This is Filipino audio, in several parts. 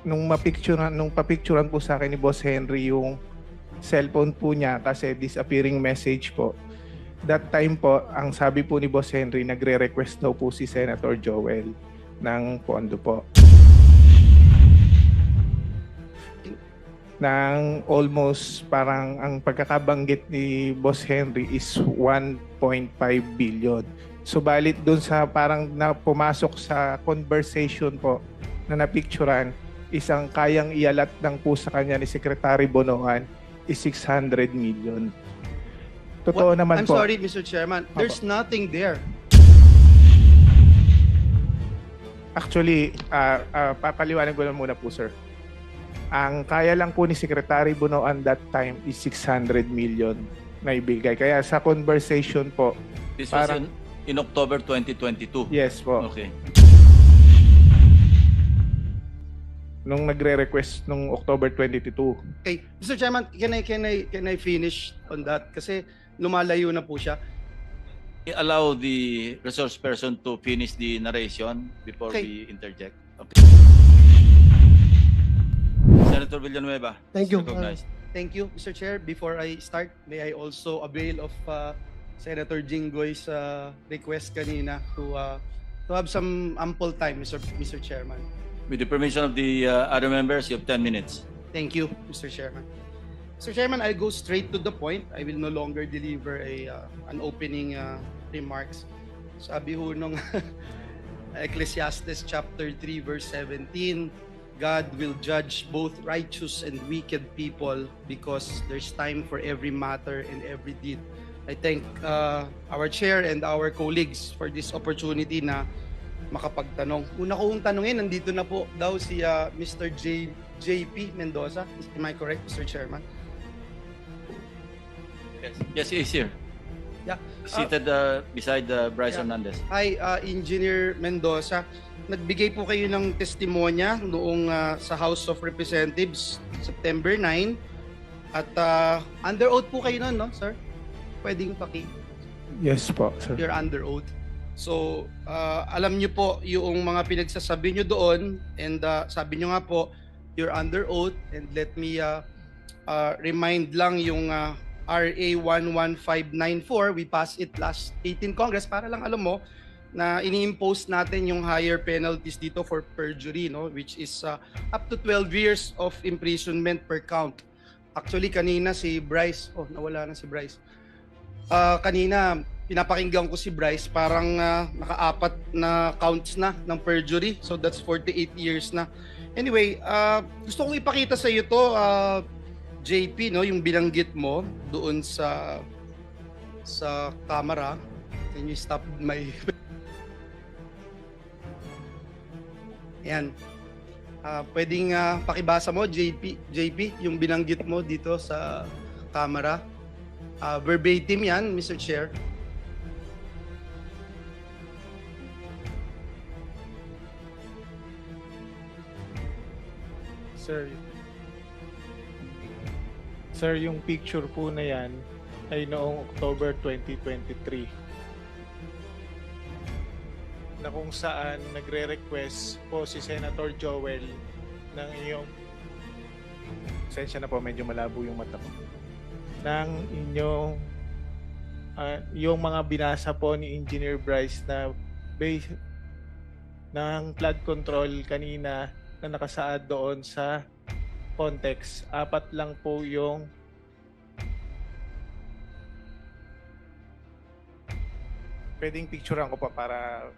nung papicturean po sa akin ni Boss Henry yung cellphone po niya kasi disappearing message po. That time po, ang sabi po ni Boss Henry, nagre-request daw po si Senator Joel ng pondo po. Ng almost parang ang pagkakabanggit ni Boss Henry is 1.5 billion. Subalit dun sa parang na pumasok sa conversation po na napicturan, isang kayang ialat ng po sa kanya ni Secretary Bonoan is 600 million. Totoo naman I'm po. sorry, Mr. Chairman. There's nothing there. Actually, papaliwanag ko lang muna po, sir. Ang kaya lang po ni Secretary Bonoan that time is 600 million na ibigay. Kaya sa conversation po, This was parang, in October 2022. yes po, Okay. nung nagre-request nung October 22. Okay, Mr. Chairman, can I finish on that? Kasi lumalayo na po siya. Allow the resource person to finish the narration before Okay. we interject. Okay. Senator Villanueva. Thank you. Recognized. Thank you, Mr. Chair. Before I start, may I also avail of Senator Jinggoy's request kanina to have some ample time, Mr. Chairman. With the permission of the other members, you have 10 minutes. Thank you, Mr. Chairman. Mr. Chairman, I'll go straight to the point. I will no longer deliver an opening remarks. Sabi ho nung Ecclesiastes chapter 3 verse 17, God will judge both righteous and wicked people because there's time for every matter and every deed. I thank our chair and our colleagues for this opportunity na makapagtanong. Una kong tanungin, nandito na po daw si Mr. JP Mendoza. Am I correct, Mr. Chairman? Yes, he is here. Yeah. Seated beside Bryce Yeah. Hernandez. Hi, Engineer Mendoza. Nagbigay po kayo ng testimonya noong sa House of Representatives September 9 at under oath po kayo noon, no, sir? Pwedeng Yes po, sir. you're under oath. So, alam niyo po yung mga pinagsasabi niyo doon and sabi niyo nga po, you're under oath and let me remind lang yung RA 11594, we passed it last 18 Congress para lang alam mo na ini-impose natin yung higher penalties dito for perjury, no, which is up to 12 years of imprisonment per count. Actually kanina si Bryce, nawala na si Bryce. Kanina pinapakinggan ko si Bryce, parang naka-apat na counts na ng perjury, so that's 48 years na. Anyway, gusto kong ipakita sa iyo to, JP, no, yung binanggit mo doon sa camera. Can you stop my Ayan. Pwedeng pakibasa mo, JP, yung binanggit mo dito sa camera. Verbatim yan, Mr. Chair. Sir, yung picture po na yan ay noong October 2023 na kung saan nagre-request po si Senator Joel ng iyong sensya na po, medyo malabo yung mata ko, ng inyong yung mga binasa po ni Engineer Bryce na base ng flood control kanina na nakasaad doon sa context. 4 lang po yung pwedeng picturean ko pa para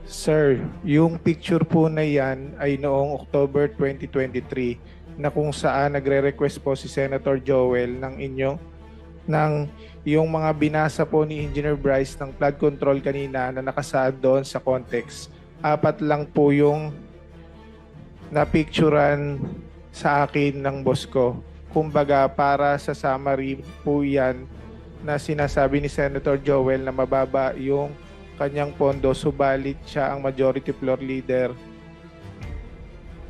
Sir, yung picture po na yan ay noong October 2023 na kung saan nagre-request po si Senator Joel ng yung mga binasa po ni Engineer Bryce ng flood control kanina na nakasaad doon sa context. 4 lang po yung napicturan sa akin ng boss ko. Kumbaga para sa summary po yan na sinasabi ni Senator Joel na mababa yung kanyang pondo, subalit siya ang majority floor leader.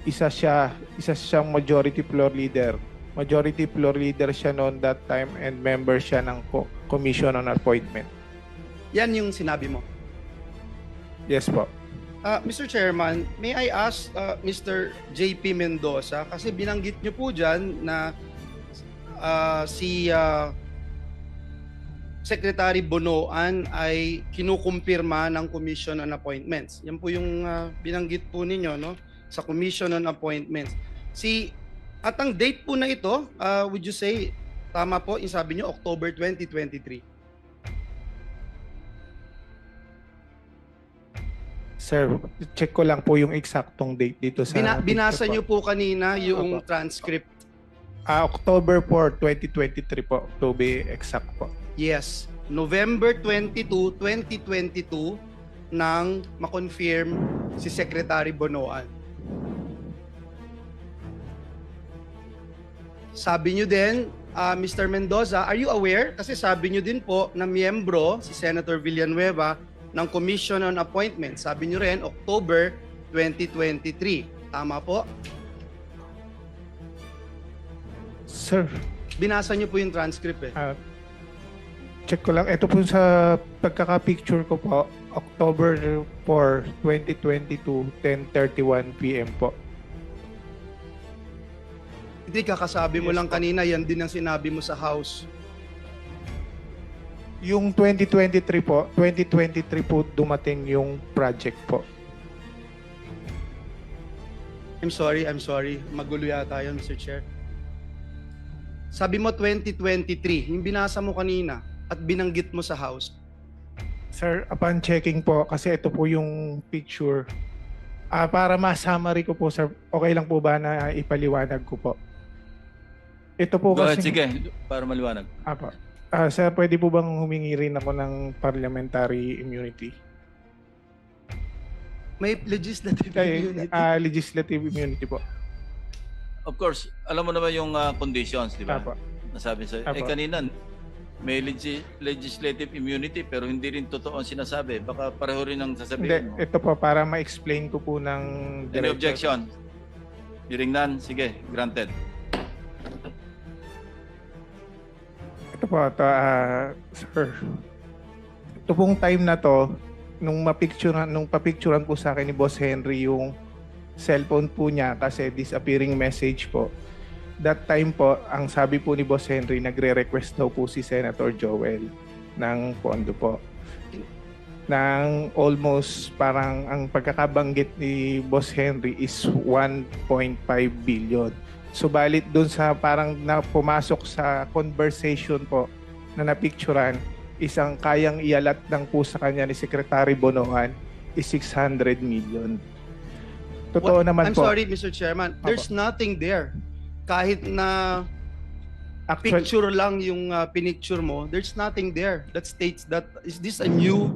Isa siyang majority floor leader Majority floor leader siya noon that time and member siya ng Commission on Appointment. Yan yung sinabi mo. Yes po. Mr. Chairman, may I ask Mr. JP Mendoza, kasi binanggit niyo po dyan na si Secretary Bonoan ay kinukumpirma ng Commission on Appointments. Yan po yung binanggit po ninyo, no? Sa Commission on Appointments. At ang date po na ito, would you say, tama po, yung sabi niyo, October 2023. Sir, check ko lang po yung eksaktong date dito sa... Binasa picture niyo po kanina yung Opo. transcript. October 4, 2023 po, to be exact po. Yes, November 22, 2022 nang ma-confirm si Secretary Bonoan. Sabi niyo din, Mr. Mendoza, are you aware? Kasi sabi niyo din po na miyembro si Senator Villanueva ng Commission on Appointments. Sabi niyo rin, October 2023. Tama po? Sir, Binasa niyo po yung transcript eh. check ko lang. Ito po sa pagkaka-picture ko po, October 4, 2022, 10:31 p.m. po. Hindi, kakasabi mo Yes lang po. kanina, yan din ang sinabi mo sa House. Yung 2023 po dumating yung project po. I'm sorry. Magulo yata yun, Mr. Chair. Sabi mo 2023, yung binasa mo kanina at binanggit mo sa House. Sir, upon checking po, kasi ito po yung picture. Para ma-summary ko po, sir, okay lang po ba na ipaliwanag ko po? Ito po Go ahead, kasi... sige, para maliwanag. Apo. Sir, pwede po bang humingi rin ako ng parliamentary immunity? May legislative Ay, immunity. legislative immunity po. Of course, alam mo naman yung conditions, di ba? Apo. Nasabi sa Apo. kanina, may legislative immunity pero hindi rin totoo ang sinasabi. Baka pareho rin ang Hindi, sasabihin mo. ito po para ma-explain ko po ng Any diretso. objection? Hearing none, sige, granted. Ito po, sir. Ito pong time na to, nung papicturean po sa akin ni Boss Henry yung cellphone po niya kasi disappearing message po. That time po, ang sabi po ni Boss Henry, nagre-request daw po si Senator Joel ng pondo po. Nang almost parang ang pagkakabanggit ni Boss Henry is 1.5 billion. Subalit dun sa parang pumasok sa conversation po na napicturan, isang kayang ialat ng po sa kanya ni Secretary Bonoan is 600 million. Totoo naman I'm po. sorry, Mr. Chairman. There's nothing there. Kahit na Actual, picture lang yung pinicture mo, there's nothing there that states that. Is this a new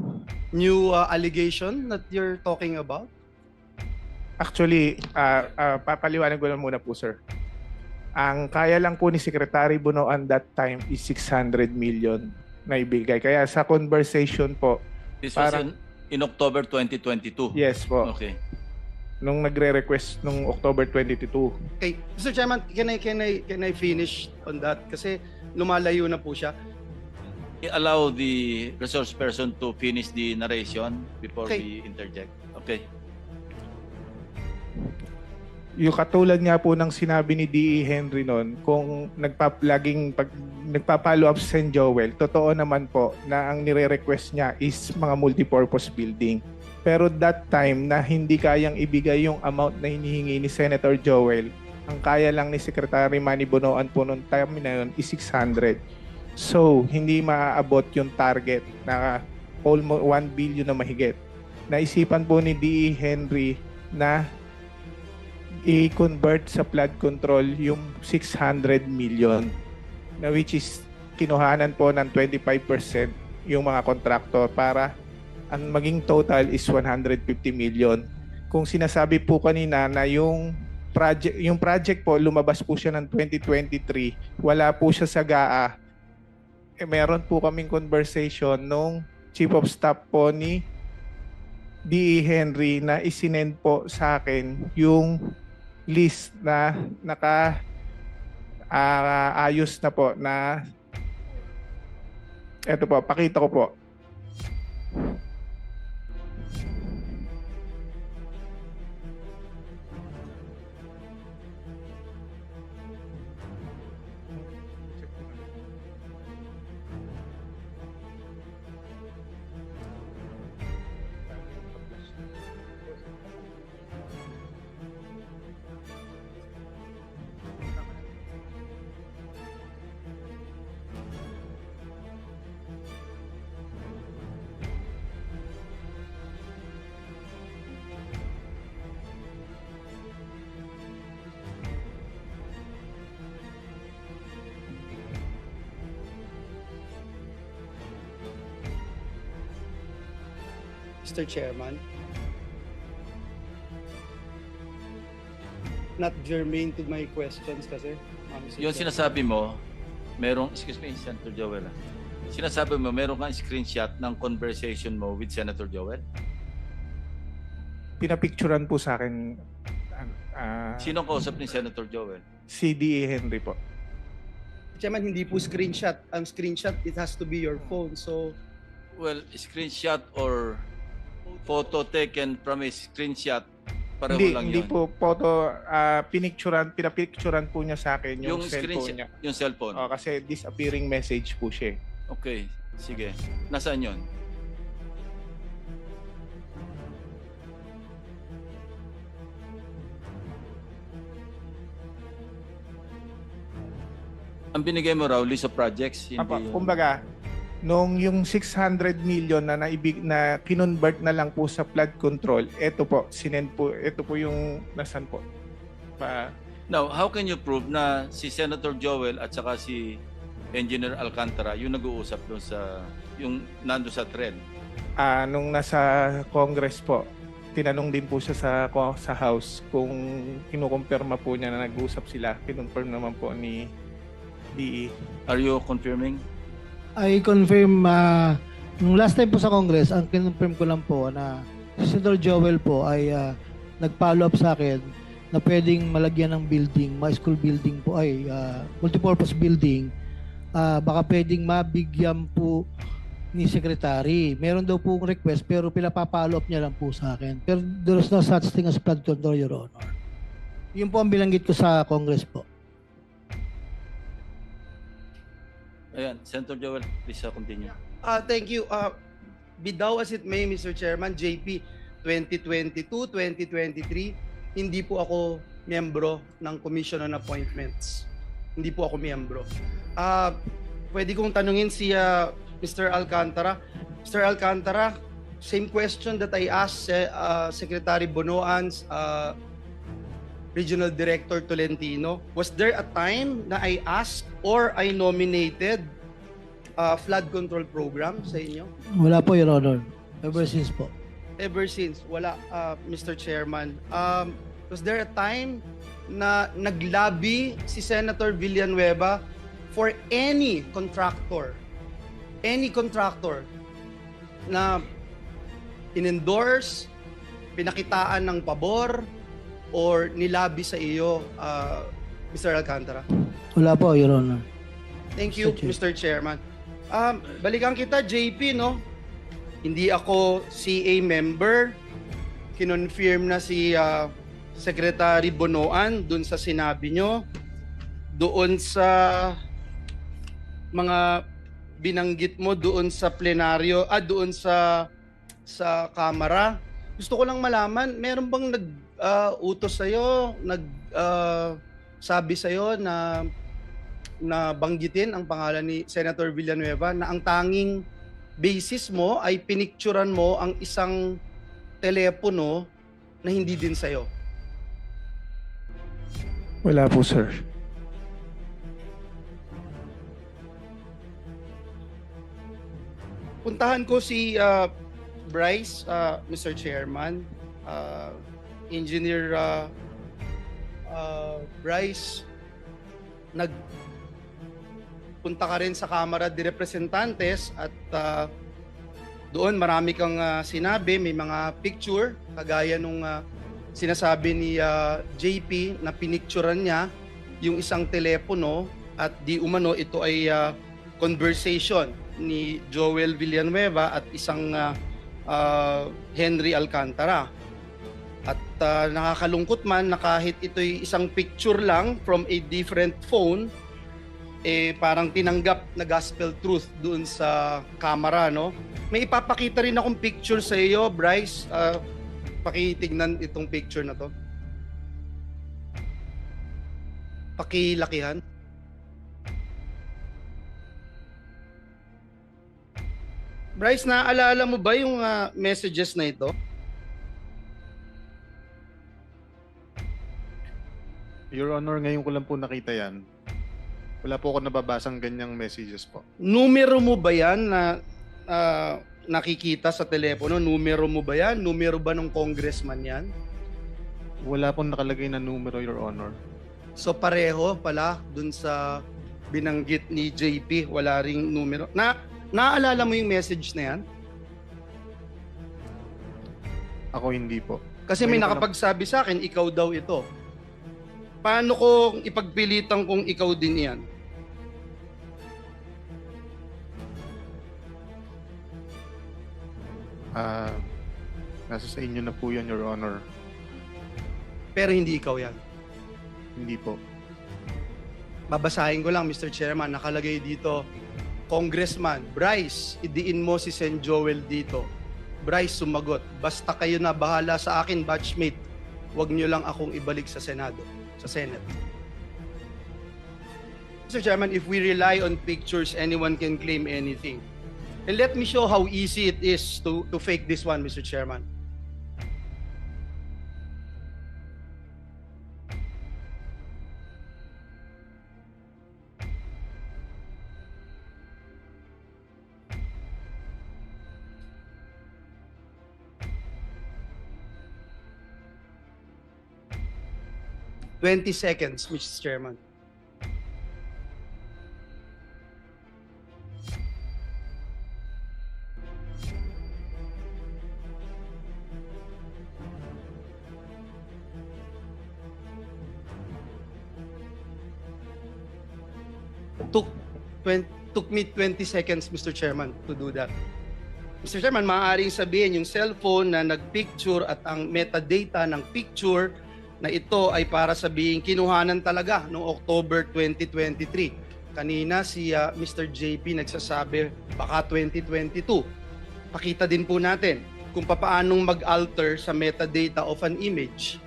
allegation that you're talking about? actually, papaliwanag ko lang muna po, sir. Ang kaya lang po ni Secretary Bonoan that time is 600 million na ibigay. Kaya sa conversation po, This was Parang- in October 2022. yes po, Okay. nung nagre-request nung October 22. Okay, Mr. Chairman, can I finish on that? Kasi lumalayo na po siya. Allow the resource person to finish the narration before Okay. we interject. Okay. Yung katulad nga po ng sinabi ni D.E. Henry noon, kung nagpa-follow up sa St. Joel, totoo naman po na ang nire-request niya is mga multipurpose building. Pero that time na hindi kayang ibigay yung amount na hinihingi ni Senator Joel, ang kaya lang ni Secretary Manny Bonoan po noong time na yun is 600. So, hindi maaabot yung target na almost 1 billion na mahigit. Naisipan po ni D.E. Henry na i-convert sa flood control yung 600 million na which is kinuhanan po ng 25% yung mga kontraktor para ang maging total is 150 million. Kung sinasabi po kanina na yung project po lumabas po siya ng 2023, wala po siya sa GAA. Meron po kaming conversation nung Chief of Staff po ni D.E. Henry na isinend po sa akin yung list na ayos na po na eto po, pakita ko po. Mr. Chairman. Not germane to my questions kasi. Mr. Yung Chairman. sinasabi mo, excuse me, Senator Joel. Sinasabi mo, meron kang screenshot ng conversation mo with Senator Joel? Pinapicturan po sa akin Sino ang kausap ni Senator Joel? CDE Henry po. Chairman, hindi po screenshot. Ang screenshot, it has to be your phone. So, Well, screenshot or photo taken from a screenshot, pareho lang Hindi yun. po photo, pinapicturan po niya sa akin yung cellphone screenshot, niya. yung cellphone. Kasi disappearing message po siya. Okay, sige. Nasaan yun? Ang binigay mo raw, list of projects, hindi Apa, yun. kumbaga, nung yung 600 million na kinonvert na lang po sa flood control, ito po, ito po yung nasan po. Now, how can you prove na si Senator Joel at saka si Engineer Alcantara yung nag-uusap doon sa, yung nando sa thread? Nung nasa Congress po, tinanong din po siya sa House kung kinukumpirma po niya na nag-uusap sila. Kinonfirm naman po ni DE. Are you confirming? I confirm, nung last time po sa Congress, ang kinonfirm ko lang po na si Senator Joel po ay nag-follow up sa akin na pwedeng malagyan ng building, mga school building po ay multipurpose building, baka pwedeng mabigyan po ni Secretary. Meron daw po request pero pinapapollow up niya lang po sa akin. Pero there is no such thing as flood control, Your Honor. Yun po ang bilanggit ko sa Congress po. Ayan, Senator Joel, please continue. thank you. Be thou as it may, Mr. Chairman, JP 2022, 2023, hindi po ako miyembro ng Commission on Appointments. Hindi po ako miyembro. Pwede kong tanungin si Mr. Alcantara. Mr. Alcantara, same question that I asked Secretary Bonoan's Regional Director Tolentino. Was there a time na I asked or I nominated flood control program sa inyo? Wala po, Your Honor. Ever since po. Ever since, wala, Mr. Chairman. Was there a time na naglabi si Senator Villanueva for any contractor na in-endorse, pinakitaan ng pabor, or nilabi sa iyo, Mr. Alcantara? Wala po, Your Honor. Thank you, Mr. Chairman. Balikan kita, JP, no? Hindi ako CA member. Kinonfirm na si Secretary Bonoan dun sa sinabi nyo. Doon sa mga binanggit mo doon sa plenaryo, doon sa Kamara. Gusto ko lang malaman, meron bang utos sa'yo, sabi sa'yo na banggitin ang pangalan ni Senator Villanueva na ang tanging basis mo ay pinicturan mo ang isang telepono na hindi din sa'yo? Wala po, sir. Puntahan ko si Bryce, Mr. Chairman. Engineer Bryce, nagpunta ka rin sa Kamara de Representantes at doon marami kang sinabi, may mga picture, kagaya nung sinasabi ni JP na pinicturan niya yung isang telepono at di umano ito ay conversation ni Joel Villanueva at isang Henry Alcantara. At nakakalungkot man na kahit ito'y isang picture lang from a different phone, parang tinanggap na gospel truth doon sa camera, no? May ipapakita rin akong picture sa iyo, Bryce. Pakitignan itong picture na to. Pakilakihan. Bryce, naaalala mo ba yung messages na ito? Your Honor, ngayon ko lang po nakita yan. Wala po ako nababasang ganyang messages po. Numero mo ba yan na nakikita sa telepono? Numero mo ba yan? Numero ba ng congressman yan? Wala pong nakalagay na numero, Your Honor. So pareho pala dun sa binanggit ni JP, wala ring numero. Naaalala mo yung message na yan? Ako hindi po. Kasi may Ngayon ko nakapagsabi sa akin, ikaw daw ito. Paano ko ipagpilitan kung ikaw din yan? Nasa sa inyo na po yan, Your Honor. Pero hindi ikaw yan. Hindi po. Babasahin ko lang, Mr. Chairman, nakalagay dito, Congressman, Bryce, idiin mo si Sen. Joel dito. Bryce sumagot, basta kayo na bahala sa akin, batchmate. Huwag nyo lang akong ibalik sa Senado, sa Senate. Mr. Chairman, if we rely on pictures, anyone can claim anything. And let me show how easy it is to fake this one, Mr. Chairman. $20, Mr. Chairman. Took me 20 seconds, Mr. Chairman, to do that. Mr. Chairman, maaaring sabihin yung cellphone na nagpicture at ang metadata ng picture na ito ay para sabihin kinuhanan talaga noong October 2023. Kanina si Mr. JP nagsasabi baka 2022. Pakita din po natin kung paanong mag-alter sa metadata of an image.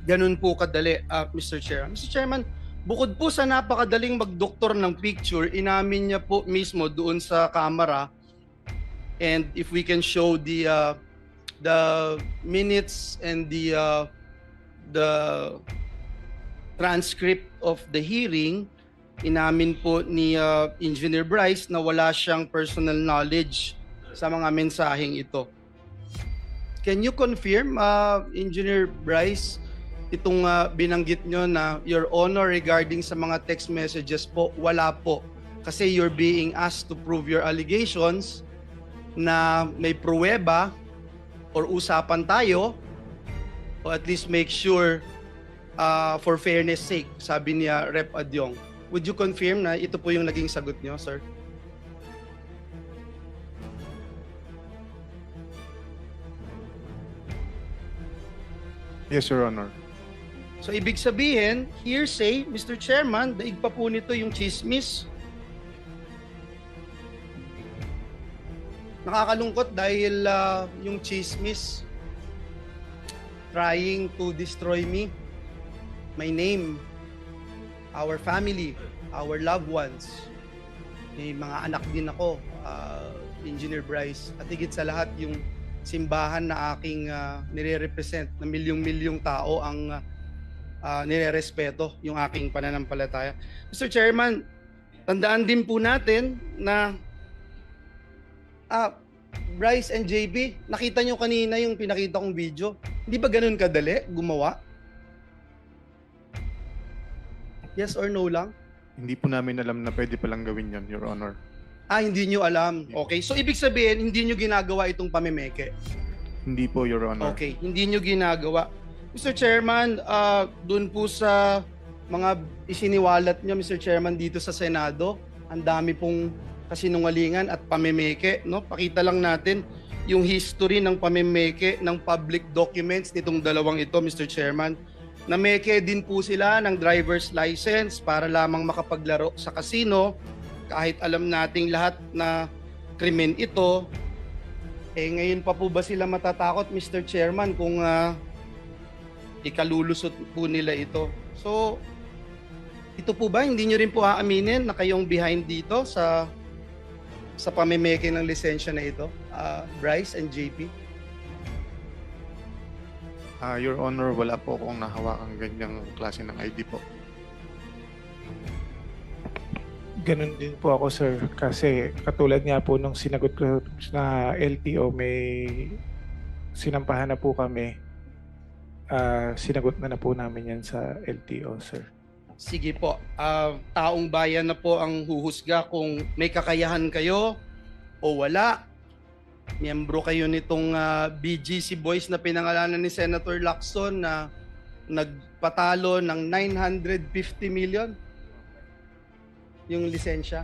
Ganun po kadali, Mr. Chair. Mr. Chairman, bukod po sa napakadaling magdoktor ng picture, inamin niya po mismo doon sa camera, and if we can show the minutes and the transcript of the hearing, inamin po ni Engineer Bryce na wala siyang personal knowledge sa mga mensaheng ito. Can you confirm, Engineer Bryce, itong binanggit nyo na Your Honor regarding sa mga text messages po, wala po. Kasi you're being asked to prove your allegations na may pruweba or usapan tayo o at least make sure for fairness sake, sabi niya Rep. Adyong. Would you confirm na ito po yung naging sagot nyo, sir? Yes, Your Honor. So ibig sabihin, hearsay, Mr. Chairman, daig pa po nito yung chismis. Nakakalungkot dahil yung chismis trying to destroy me, my name, our family, our loved ones. May mga anak din ako, Engineer Bryce, at higit sa lahat yung simbahan na aking nire-represent na milyong-milyong tao ang nire-respeto yung aking pananampalataya. Mr. Chairman, tandaan din po natin na Bryce and JB, nakita nyo kanina yung pinakita kong video. Hindi ba ganun kadali gumawa? Yes or no lang? Hindi po namin alam na pwede palang gawin yon, Your Honor. Ah, hindi nyo alam. Okay. So, ibig sabihin, hindi nyo ginagawa itong pamemeke. Hindi po, Your Honor. Okay. Hindi nyo ginagawa. Mr. Chairman, dun po sa mga isiniwalat nyo, Mr. Chairman, dito sa Senado, ang dami pong kasinungalingan at pamemeke. No? Pakita lang natin yung history ng pamemeke ng public documents nitong dalawang ito, Mr. Chairman. Nameke din po sila ng driver's license para lamang makapaglaro sa casino. Kahit alam nating lahat na krimen ito, ngayon pa po ba sila matatakot, Mr. Chairman, kung ikalulusot po nila ito? So, ito po ba, hindi nyo rin po aaminin na kayong behind dito sa pamemeke ng lisensya na ito, Bryce and JP? Your Honor, wala po akong nahawakang ganyang klase ng ID po. Ganun din po ako, sir. Kasi katulad nga po nung sinagot ko na LTO, may sinampahan na po kami. Sinagot na po namin yan sa LTO, sir. Sige po. Taong bayan na po ang huhusga kung may kakayahan kayo o wala. Miyembro kayo nitong BGC Boys na pinangalanan ni Senator Lacson na nagpatalo ng 950 million yung lisensya.